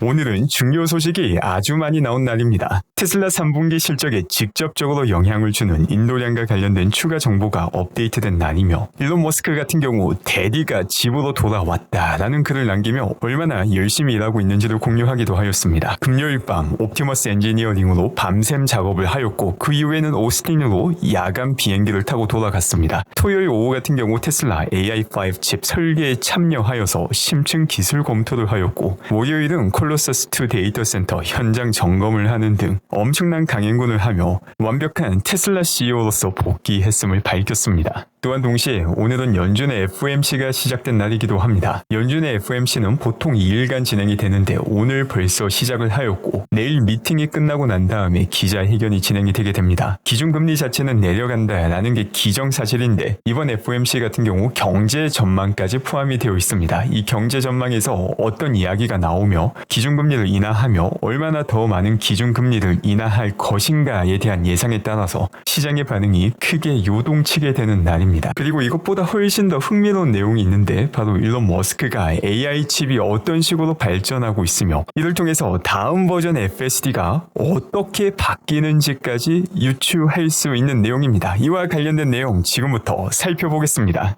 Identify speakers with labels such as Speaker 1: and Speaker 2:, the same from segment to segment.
Speaker 1: 오늘은 중요 소식이 아주 많이 나온 날입니다. 테슬라 3분기 실적에 직접적으로 영향을 주는 인도량과 관련된 추가 정보가 업데이트된 날이며 일론 머스크 같은 경우 대리가 집으로 돌아왔다라는 글을 남기며 얼마나 열심히 일하고 있는지를 공유하기도 하였습니다. 금요일 밤 옵티머스 엔지니어링으로 밤샘 작업을 하였고 그 이후에는 오스틴으로 야간 비행기를 타고 돌아갔습니다. 토요일 오후 같은 경우 테슬라 AI5 칩 설계에 참여하여서 심층 기술 검토를 하였고 월요일은 콜로서스2 데이터 센터 현장 점검을 하는 등 엄청난 강행군을 하며 완벽한 테슬라 CEO로서 복귀했음을 밝혔습니다. 또한 동시에 오늘은 연준의 FOMC가 시작된 날이기도 합니다. 연준의 FOMC는 보통 2일간 진행이 되는데 오늘 벌써 시작을 하였고 내일 미팅이 끝나고 난 다음에 기자회견이 진행이 되게 됩니다. 기준금리 자체는 내려간다라는 게 기정사실인데 이번 FOMC 같은 경우 경제 전망까지 포함이 되어 있습니다. 이 경제 전망에서 어떤 이야기가 나오며 기준금리를 인하하며 얼마나 더 많은 기준금리를 인하할 것인가에 대한 예상에 따라서 시장의 반응이 크게 요동치게 되는 날입니다. 그리고 이것보다 훨씬 더 흥미로운 내용이 있는데 바로 일론 머스크가 AI 칩이 어떤 식으로 발전하고 있으며 이를 통해서 다음 버전 FSD가 어떻게 바뀌는지까지 유추할 수 있는 내용입니다. 이와 관련된 내용 지금부터 살펴보겠습니다.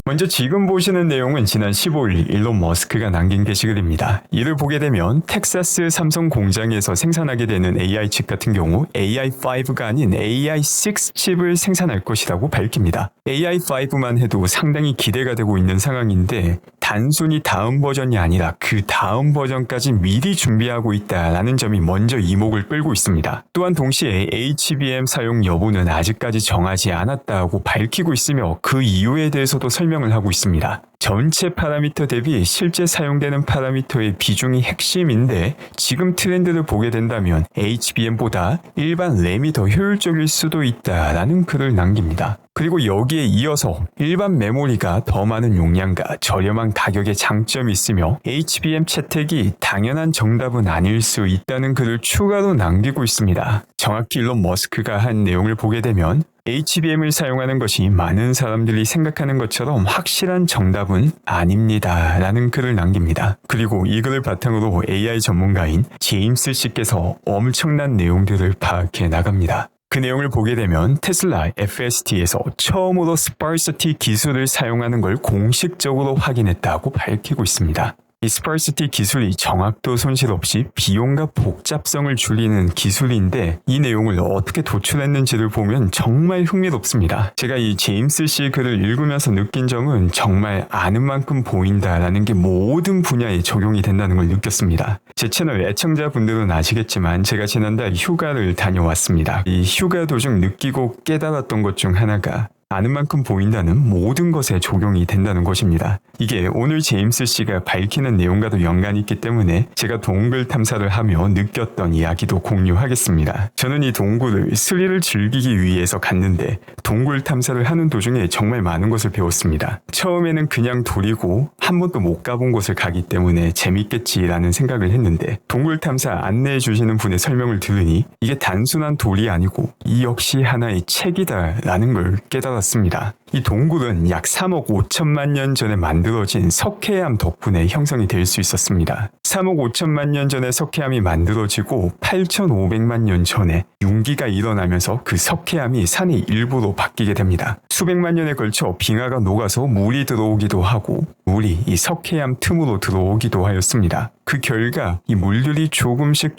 Speaker 1: 먼저 지금 보시는 내용은 지난 15일 일론 머스크가 남긴 게시글입니다. 이를 보게 되면 텍사스 삼성 공장에서 생산하게 되는 AI 칩 같은 경우 AI5가 아닌 AI6 칩을 생산할 것이라고 밝힙니다. AI5만 해도 상당히 기대가 되고 있는 상황인데 단순히 다음 버전이 아니라 그 다음 버전까지 미리 준비하고 있다라는 점이 먼저 이목을 끌고 있습니다. 또한 동시에 HBM 사용 여부는 아직까지 정하지 않았다고 밝히고 있으며 그 이유에 대해서도 설명을 하고 있습니다. 전체 파라미터 대비 실제 사용되는 파라미터의 비중이 핵심인데 지금 트렌드를 보게 된다면 HBM보다 일반 램이 더 효율적일 수도 있다라는 글을 남깁니다. 그리고 여기에 이어서 일반 메모리가 더 많은 용량과 저렴한 가격의 장점이 있으며 HBM 채택이 당연한 정답은 아닐 수 있다는 글을 추가로 남기고 있습니다. 정확히 일론 머스크가 한 내용을 보게 되면 HBM을 사용하는 것이 많은 사람들이 생각하는 것처럼 확실한 정답은 아닙니다 라는 글을 남깁니다. 그리고 이 글을 바탕으로 AI 전문가인 제임스 씨께서 엄청난 내용들을 파악해 나갑니다. 그 내용을 보게 되면 테슬라 FSD에서 처음으로 스파르시티 기술을 사용하는 걸 공식적으로 확인했다고 밝히고 있습니다. 이 스파르시티 기술이 정확도 손실 없이 비용과 복잡성을 줄이는 기술인데 이 내용을 어떻게 도출했는지를 보면 정말 흥미롭습니다. 제가 이 제임스 씨 글을 읽으면서 느낀 점은 정말 아는 만큼 보인다라는 게 모든 분야에 적용이 된다는 걸 느꼈습니다. 제 채널 애청자분들은 아시겠지만 제가 지난달 휴가를 다녀왔습니다. 이 휴가 도중 느끼고 깨달았던 것 중 하나가 아는 만큼 보인다는 모든 것에 적용이 된다는 것입니다. 이게 오늘 제임스 씨가 밝히는 내용과도 연관이 있기 때문에 제가 동굴 탐사를 하며 느꼈던 이야기도 공유하겠습니다. 저는 이 동굴을 스릴을 즐기기 위해서 갔는데 동굴 탐사를 하는 도중에 정말 많은 것을 배웠습니다. 처음에는 그냥 돌이고 한 번도 못 가본 곳을 가기 때문에 재밌겠지라는 생각을 했는데 동굴 탐사 안내해 주시는 분의 설명을 들으니 이게 단순한 돌이 아니고 이 역시 하나의 책이다라는 걸 깨달았습니다. 이 동굴은 약 3억 5천만 년 전에 만들어진 석회암 덕분에 형성이 될 수 있었습니다. 3억 5천만 년 전에 석회암이 만들어지고 8,500만 년 전에 융기가 일어나면서 그 석회암이 산의 일부로 바뀌게 됩니다. 수백만 년에 걸쳐 빙하가 녹아서 물이 들어오기도 하고 물이 이 석회암 틈으로 들어오기도 하였습니다. 그 결과 이 물들이 조금씩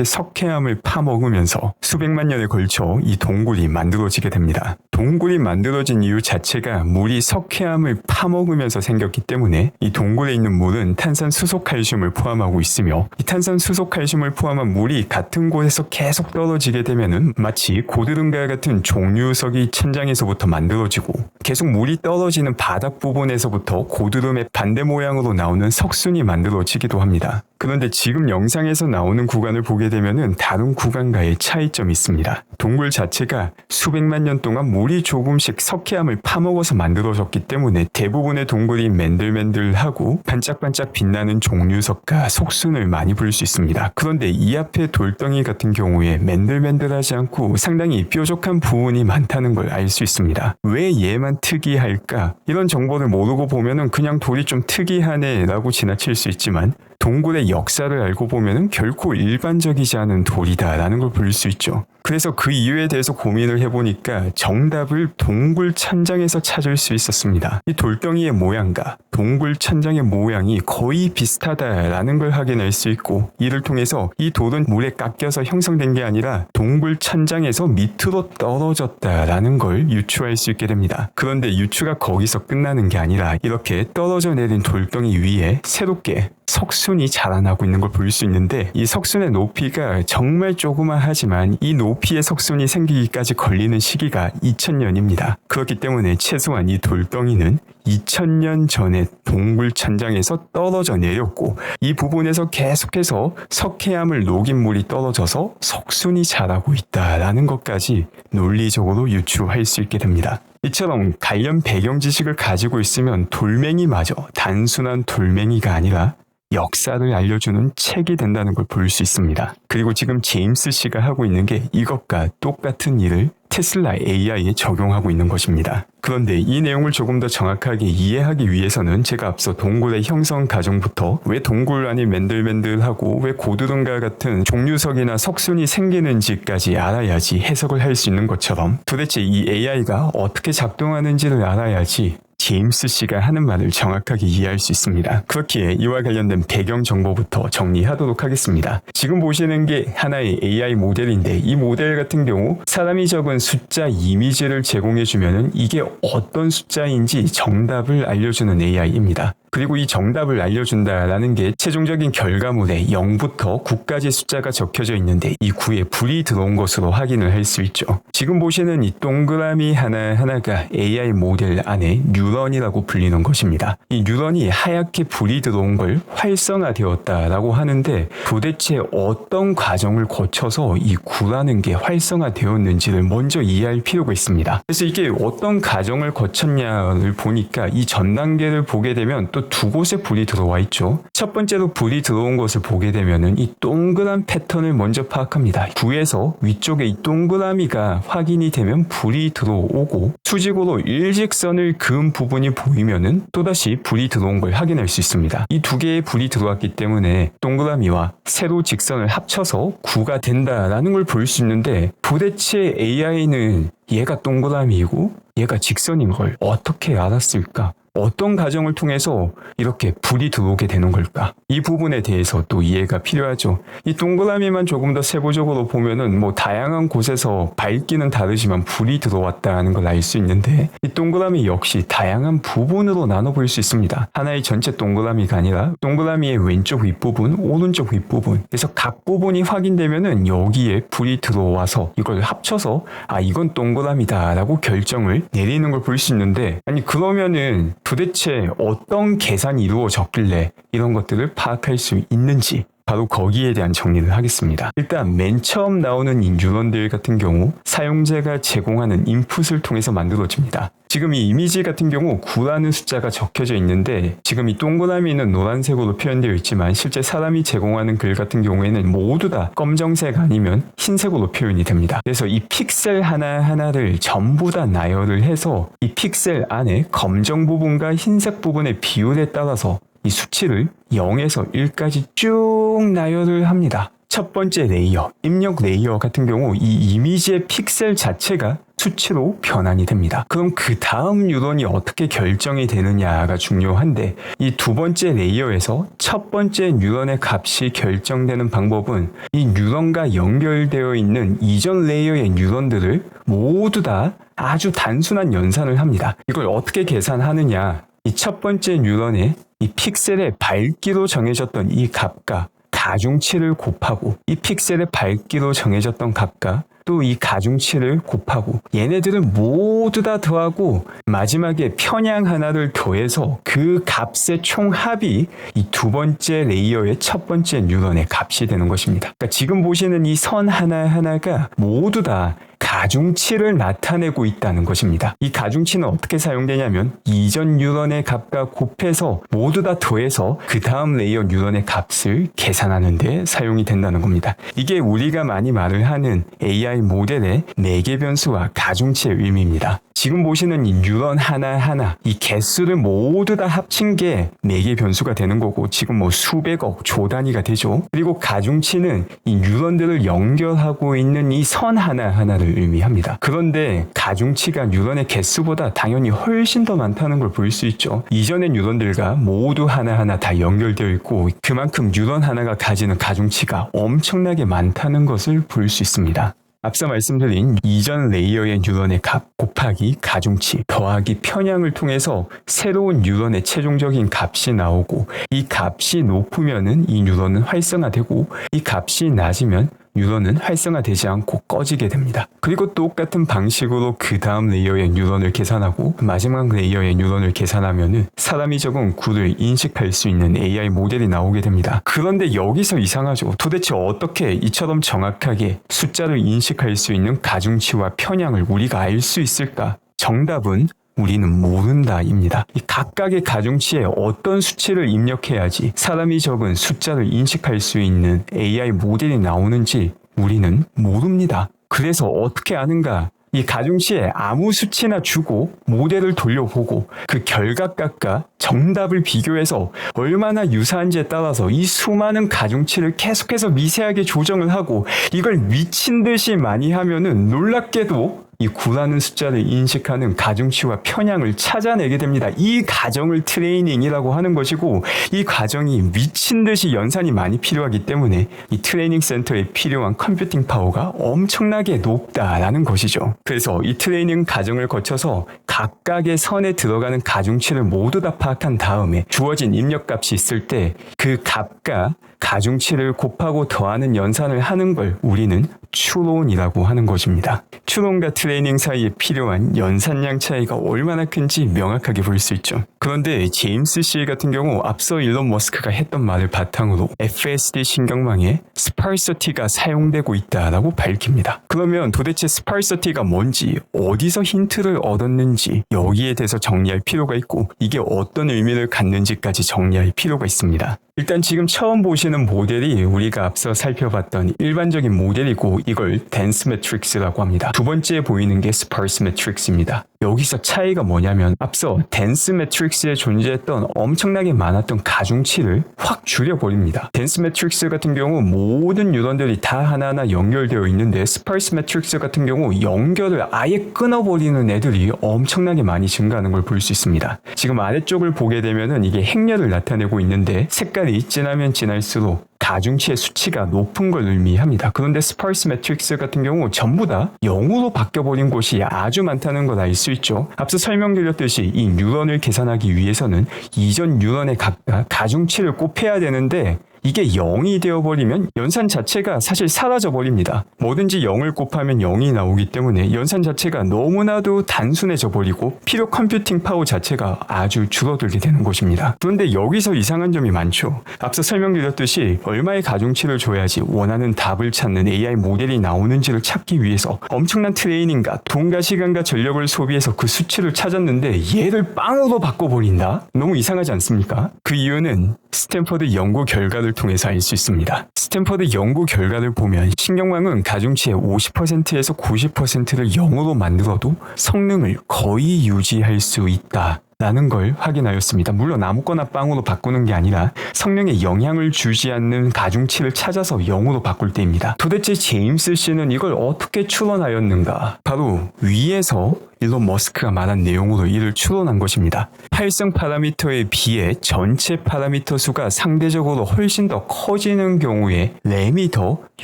Speaker 1: 석회암을 파먹으면서 수백만 년에 걸쳐 이 동굴이 만들어지게 됩니다. 동굴이 만들어진 이유 자체가 물이 석회암을 파먹으면서 생겼기 때문에 이 동굴에 있는 물은 탄산수소칼슘을 포함하고 있으며 이 탄산수소칼슘을 포함한 물이 같은 곳에서 계속 떨어지게 되면은 마치 고드름과 같은 종유석이 천장에서부터 만들어지고 계속 물이 떨어지는 바닥 부분에서부터 고드름의 반대 모양으로 나오는 석순이 만들어지기도 합니다. 그런데 지금 영상에서 나오는 구간을 보게 되면은 다른 구간과의 차이점이 있습니다. 동굴 자체가 수백만 년 동안 물이 조금씩 석회암을 파먹어서 만들어졌기 때문에 대부분의 동굴이 맨들맨들하고 반짝반짝 빛나는 종류석과 속순을 많이 볼 수 있습니다. 그런데 이 앞에 돌덩이 같은 경우에 맨들맨들하지 않고 상당히 뾰족한 부분이 많다는 걸 알 수 있습니다. 왜 얘만 특이할까? 이런 정보를 모르고 보면은 그냥 돌이 좀 특이하네 라고 지나칠 수 있지만 동굴의 역사를 알고 보면은 결코 일반적이지 않은 돌이다라는 걸 볼 수 있죠. 그래서 그 이유에 대해서 고민을 해보니까 정답을 동굴 천장에서 찾을 수 있었습니다. 이 돌덩이의 모양과 동굴 천장의 모양이 거의 비슷하다라는 걸 확인할 수 있고, 이를 통해서 이 돌은 물에 깎여서 형성된 게 아니라 동굴 천장에서 밑으로 떨어졌다라는 걸 유추할 수 있게 됩니다. 그런데 유추가 거기서 끝나는 게 아니라 이렇게 떨어져 내린 돌덩이 위에 새롭게 석순이 자라나고 있는 걸 볼 수 있는데, 이 석순의 높이가 정말 조그마하지만 이 높이의 석순이 생기기까지 걸리는 시기가 2000년입니다. 그렇기 때문에 최소한 이 돌덩이는 2000년 전에 동굴 천장에서 떨어져 내렸고, 이 부분에서 계속해서 석회암을 녹인 물이 떨어져서 석순이 자라고 있다라는 것까지 논리적으로 유추할 수 있게 됩니다. 이처럼 관련 배경 지식을 가지고 있으면 돌멩이마저 단순한 돌멩이가 아니라 역사를 알려주는 책이 된다는 걸 볼 수 있습니다. 그리고 지금 제임스 씨가 하고 있는 게 이것과 똑같은 일을 테슬라 AI에 적용하고 있는 것입니다. 그런데 이 내용을 조금 더 정확하게 이해하기 위해서는 제가 앞서 동굴의 형성 과정부터 왜 동굴 안이 맨들맨들하고 왜 고드름과 같은 종류석이나 석순이 생기는지까지 알아야지 해석을 할 수 있는 것처럼, 도대체 이 AI가 어떻게 작동하는지를 알아야지 제임스 씨가 하는 말을 정확하게 이해할 수 있습니다. 그렇기에 이와 관련된 배경 정보부터 정리하도록 하겠습니다. 지금 보시는 게 하나의 AI 모델인데, 이 모델 같은 경우 사람이 적은 숫자 이미지를 제공해주면 이게 어떤 숫자인지 정답을 알려주는 AI입니다. 그리고 이 정답을 알려준다라는 게 최종적인 결과물에 0부터 9까지 숫자가 적혀져 있는데 이 9에 불이 들어온 것으로 확인을 할 수 있죠. 지금 보시는 이 동그라미 하나하나가 AI 모델 안에 뉴런이라고 불리는 것입니다. 이 뉴런이 하얗게 불이 들어온 걸 활성화되었다라고 하는데, 도대체 어떤 과정을 거쳐서 이 9라는 게 활성화되었는지를 먼저 이해할 필요가 있습니다. 그래서 이게 어떤 과정을 거쳤냐를 보니까 이 전 단계를 보게 되면 또 두 곳에 불이 들어와 있죠. 첫 번째로 불이 들어온 것을 보게 되면은 이 동그란 패턴을 먼저 파악합니다. 9에서 위쪽에 이 동그라미가 확인이 되면 불이 들어오고, 수직으로 일직선을 그은 부분이 보이면은 또다시 불이 들어온 걸 확인할 수 있습니다. 이 두 개의 불이 들어왔기 때문에 동그라미와 세로 직선을 합쳐서 9가 된다라는 걸 볼 수 있는데, 도대체 AI는 얘가 동그라미이고 얘가 직선인 걸 어떻게 알았을까? 어떤 과정을 통해서 이렇게 불이 들어오게 되는 걸까? 이 부분에 대해서 또 이해가 필요하죠. 이 동그라미만 조금 더 세부적으로 보면은 뭐 다양한 곳에서 밝기는 다르지만 불이 들어왔다는 걸 알 수 있는데, 이 동그라미 역시 다양한 부분으로 나눠볼 수 있습니다. 하나의 전체 동그라미가 아니라 동그라미의 왼쪽 윗부분, 오른쪽 윗부분, 그래서 각 부분이 확인되면은 여기에 불이 들어와서 이걸 합쳐서 이건 동그라미다 라고 결정을 내리는 걸 볼 수 있는데, 아니 그러면은 도대체 어떤 계산이 이루어졌길래 이런 것들을 파악할 수 있는지, 바로 거기에 대한 정리를 하겠습니다. 일단 맨 처음 나오는 이 뉴런들 같은 경우 사용자가 제공하는 인풋을 통해서 만들어집니다. 지금 이 이미지 같은 경우 9라는 숫자가 적혀져 있는데, 지금 이 동그라미는 노란색으로 표현되어 있지만 실제 사람이 제공하는 글 같은 경우에는 모두 다 검정색 아니면 흰색으로 표현이 됩니다. 그래서 이 픽셀 하나하나를 전부 다 나열을 해서 이 픽셀 안에 검정 부분과 흰색 부분의 비율에 따라서 이 수치를 0에서 1까지 쭉 나열을 합니다. 첫 번째 레이어, 입력 레이어 같은 경우 이 이미지의 픽셀 자체가 수치로 변환이 됩니다. 그럼 그 다음 뉴런이 어떻게 결정이 되느냐가 중요한데, 이 두 번째 레이어에서 첫 번째 뉴런의 값이 결정되는 방법은 이 뉴런과 연결되어 있는 이전 레이어의 뉴런들을 모두 다 아주 단순한 연산을 합니다. 이걸 어떻게 계산하느냐, 이 첫 번째 뉴런의 이 픽셀의 밝기로 정해졌던 이 값과 가중치를 곱하고 이 픽셀의 밝기로 정해졌던 값과 또 이 가중치를 곱하고 얘네들은 모두 다 더하고 마지막에 편향 하나를 더해서 그 값의 총합이 이 두 번째 레이어의 첫 번째 뉴런의 값이 되는 것입니다. 그러니까 지금 보시는 이 선 하나하나가 모두 다 가중치를 나타내고 있다는 것입니다. 이 가중치는 어떻게 사용되냐면 이전 뉴런의 값과 곱해서 모두 다 더해서 그 다음 레이어 뉴런의 값을 계산하는 데 사용이 된다는 겁니다. 이게 우리가 많이 말을 하는 AI 모델의 매개 변수와 가중치의 의미입니다. 지금 보시는 이 뉴런 하나하나 이 개수를 모두 다 합친 게 매개 변수가 되는 거고 지금 뭐 수백억 조 단위가 되죠. 그리고 가중치는 이 뉴런들을 연결하고 있는 이 선 하나하나를 의미합니다. 그런데 가중치가 뉴런의 개수보다 당연히 훨씬 더 많다는 걸 볼 수 있죠. 이전의 뉴런들과 모두 하나하나 다 연결되어 있고 그만큼 뉴런 하나가 가지는 가중치가 엄청나게 많다는 것을 볼 수 있습니다. 앞서 말씀드린 이전 레이어의 뉴런의 값 곱하기 가중치 더하기 편향을 통해서 새로운 뉴런의 최종적인 값이 나오고 이 값이 높으면은 이 뉴런은 활성화되고 이 값이 낮으면 뉴런은 활성화되지 않고 꺼지게 됩니다. 그리고 똑같은 방식으로 그 다음 레이어의 뉴런을 계산하고 마지막 레이어의 뉴런을 계산하면은 사람이 적은 구를 인식할 수 있는 AI 모델이 나오게 됩니다. 그런데 여기서 이상하죠. 도대체 어떻게 이처럼 정확하게 숫자를 인식할 수 있는 가중치와 편향을 우리가 알 수 있을까? 정답은 우리는 모른다입니다. 이 각각의 가중치에 어떤 수치를 입력해야지 사람이 적은 숫자를 인식할 수 있는 AI 모델이 나오는지 우리는 모릅니다. 그래서 어떻게 아는가? 이 가중치에 아무 수치나 주고 모델을 돌려보고 그 결과값과 정답을 비교해서 얼마나 유사한지에 따라서 이 수많은 가중치를 계속해서 미세하게 조정을 하고 이걸 미친 듯이 많이 하면은 놀랍게도 이 9라는 숫자를 인식하는 가중치와 편향을 찾아내게 됩니다. 이 과정을 트레이닝이라고 하는 것이고 이 과정이 미친 듯이 연산이 많이 필요하기 때문에 이 트레이닝 센터에 필요한 컴퓨팅 파워가 엄청나게 높다라는 것이죠. 그래서 이 트레이닝 과정을 거쳐서 각각의 선에 들어가는 가중치를 모두 다 파악한 다음에 주어진 입력값이 있을 때 그 값과 가중치를 곱하고 더하는 연산을 하는 걸 우리는 추론이라고 하는 것입니다. 추론과 트레이닝 사이에 필요한 연산량 차이가 얼마나 큰지 명확하게 볼 수 있죠. 그런데 제임스 씨 같은 경우 앞서 일론 머스크가 했던 말을 바탕으로 FSD 신경망에 스파르서티가 사용되고 있다라고 밝힙니다. 그러면 도대체 스파르서티가 뭔지 어디서 힌트를 얻었는지 여기에 대해서 정리할 필요가 있고 이게 어떤 의미를 갖는지까지 정리할 필요가 있습니다. 일단 지금 처음 보시는 모델이 우리가 앞서 살펴봤던 일반적인 모델이고 이걸 댄스 매트릭스라고 합니다. 두 번째 보이는 게 스파르스 매트릭스입니다. 여기서 차이가 뭐냐면 앞서 댄스 매트릭스에 존재했던 엄청나게 많았던 가중치를 확 줄여버립니다. 댄스 매트릭스 같은 경우 모든 뉴런들이 다 하나하나 연결되어 있는데 스파르스 매트릭스 같은 경우 연결을 아예 끊어버리는 애들이 엄청나게 많이 증가하는 걸 볼 수 있습니다. 지금 아래쪽을 보게 되면은 이게 행렬을 나타내고 있는데 색깔이 진하면 진할수록 가중치의 수치가 높은 걸 의미합니다. 그런데 스파르스 매트릭스 같은 경우 전부 다 0으로 바뀌어버린 곳이 아주 많다는 걸 알 수 있죠. 앞서 설명드렸듯이 이 뉴런을 계산하기 위해서는 이전 뉴런의 값과 가중치를 곱해야 되는데 이게 0이 되어버리면 연산 자체가 사실 사라져버립니다. 뭐든지 0을 곱하면 0이 나오기 때문에 연산 자체가 너무나도 단순해져 버리고 필요 컴퓨팅 파워 자체가 아주 줄어들게 되는 것입니다. 그런데 여기서 이상한 점이 많죠. 앞서 설명드렸듯이 얼마의 가중치를 줘야지 원하는 답을 찾는 AI 모델이 나오는지를 찾기 위해서 엄청난 트레이닝과 돈과 시간과 전력을 소비해서 그 수치를 찾았는데 얘를 빵으로 바꿔버린다? 너무 이상하지 않습니까? 그 이유는 스탠퍼드 연구 결과를 통해서 알 수 있습니다. 스탠퍼드 연구 결과를 보면 신경망은 가중치의 50%에서 90%를 0으로 만들어도 성능을 거의 유지할 수 있다. 라는 걸 확인하였습니다. 물론 아무거나 빵으로 바꾸는 게 아니라 성능에 영향을 주지 않는 가중치를 찾아서 0으로 바꿀 때입니다. 도대체 제임스 씨는 이걸 어떻게 추론하였는가? 바로 위에서 일론 머스크가 말한 내용으로 이를 추론한 것입니다. 활성 파라미터에 비해 전체 파라미터 수가 상대적으로 훨씬 더 커지는 경우에 램이 더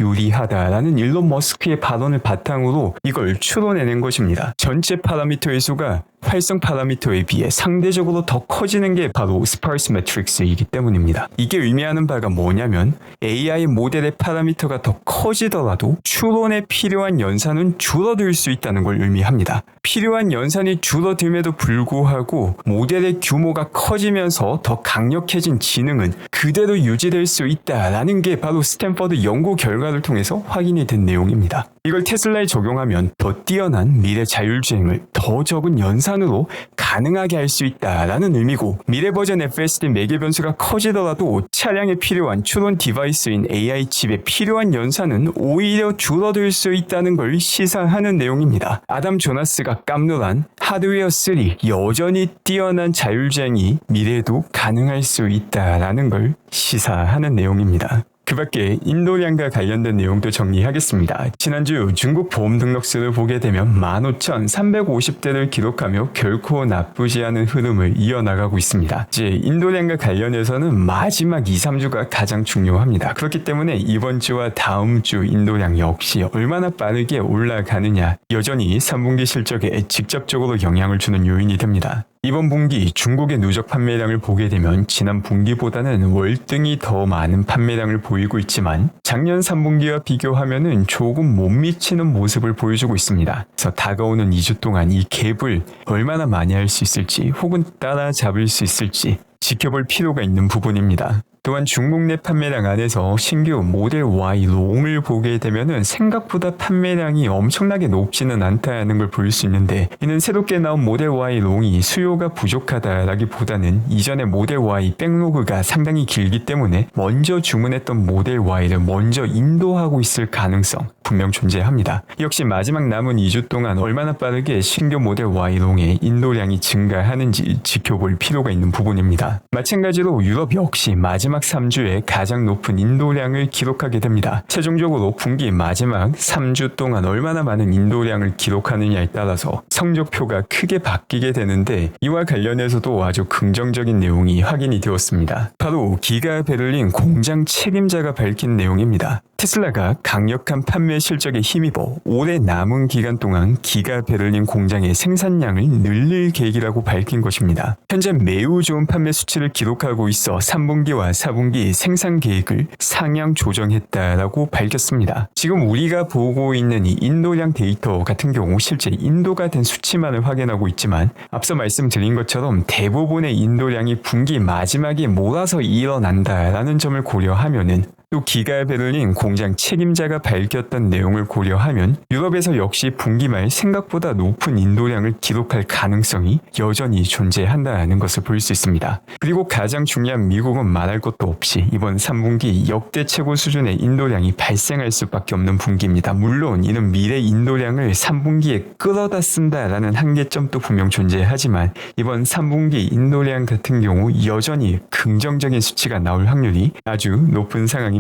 Speaker 1: 유리하다라는 일론 머스크의 발언을 바탕으로 이걸 추론해낸 것입니다. 전체 파라미터의 수가 활성 파라미터에 비해 상대적으로 더 커지는 게 바로 스파르스 매트릭스이기 때문입니다. 이게 의미하는 바가 뭐냐면 AI 모델의 파라미터가 더 커지더라도 추론에 필요한 연산은 줄어들 수 있다는 걸 의미합니다. 필요한 연산이 줄어듦에도 불구하고 모델의 규모가 커지면서 더 강력해진 지능은 그대로 유지될 수 있다라는 게 바로 스탠퍼드 연구 결과를 통해서 확인이 된 내용입니다. 이걸 테슬라에 적용하면 더 뛰어난 미래 자율주행을 더 적은 연산으로 가능하게 할 수 있다라는 의미고, 미래 버전 FSD 매개 변수가 커지더라도 차량에 필요한 추론 디바이스인 AI 칩에 필요한 연산은 오히려 줄어들 수 있다는 걸 시사하는 내용입니다. 아담 조나스가 깜놀한 하드웨어 3 여전히 뛰어난 자율주행이 미래에도 가능할 수 있다라는 걸 시사하는 내용입니다. 그 밖에 인도량과 관련된 내용도 정리하겠습니다. 지난주 중국 보험 등록수를 보게 되면 15,350대를 기록하며 결코 나쁘지 않은 흐름을 이어나가고 있습니다. 이제 인도량과 관련해서는 마지막 2, 3주가 가장 중요합니다. 그렇기 때문에 이번 주와 다음 주 인도량 역시 얼마나 빠르게 올라가느냐 여전히 3분기 실적에 직접적으로 영향을 주는 요인이 됩니다. 이번 분기 중국의 누적 판매량을 보게 되면 지난 분기보다는 월등히 더 많은 판매량을 보이고 있지만 작년 3분기와 비교하면은 조금 못 미치는 모습을 보여주고 있습니다. 그래서 다가오는 2주 동안 이 갭을 얼마나 많이 할 수 있을지 혹은 따라잡을 수 있을지 지켜볼 필요가 있는 부분입니다. 또한 중국 내 판매량 안에서 신규 모델 Y 롱을 보게 되면은 생각보다 판매량이 엄청나게 높지는 않다는 걸 볼 수 있는데, 이는 새롭게 나온 모델 Y 롱이 수요가 부족하다라기보다는 이전의 모델 Y 백로그가 상당히 길기 때문에 먼저 주문했던 모델 Y를 먼저 인도하고 있을 가능성 분명 존재합니다. 역시 마지막 남은 2주 동안 얼마나 빠르게 신규 모델 Y 롱의 인도량이 증가하는지 지켜볼 필요가 있는 부분입니다. 마찬가지로 유럽 역시 마지막 3주에 가장 높은 인도량을 기록하게 됩니다. 최종적으로 분기 마지막 3주 동안 얼마나 많은 인도량을 기록하느냐에 따라서 성적표가 크게 바뀌게 되는데, 이와 관련해서도 아주 긍정적인 내용이 확인이 되었습니다. 바로 기가 베를린 공장 책임자가 밝힌 내용입니다. 테슬라가 강력한 판매 실적에 힘입어 올해 남은 기간 동안 기가 베를린 공장의 생산량을 늘릴 계획이라고 밝힌 것입니다. 현재 매우 좋은 판매 수치를 기록하고 있어 3분기와 4분기 생산 계획을 상향 조정했다라고 밝혔습니다. 지금 우리가 보고 있는 이 인도량 데이터 같은 경우 실제 인도가 된 수치만을 확인하고 있지만, 앞서 말씀드린 것처럼 대부분의 인도량이 분기 마지막에 몰아서 일어난다라는 점을 고려하면은, 또 기가 베를린 공장 책임자가 밝혔던 내용을 고려하면 유럽에서 역시 분기 말 생각보다 높은 인도량을 기록할 가능성이 여전히 존재한다는 것을 볼 수 있습니다. 그리고 가장 중요한 미국은 말할 것도 없이 이번 3분기 역대 최고 수준의 인도량이 발생할 수밖에 없는 분기입니다. 물론 이는 미래 인도량을 3분기에 끌어다 쓴다라는 한계점도 분명 존재하지만, 이번 3분기 인도량 같은 경우 여전히 긍정적인 수치가 나올 확률이 아주 높은 상황입니다.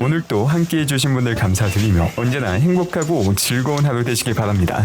Speaker 1: 오늘도 함께해 주신 분들 감사드리며 언제나 행복하고 즐거운 하루 되시길 바랍니다.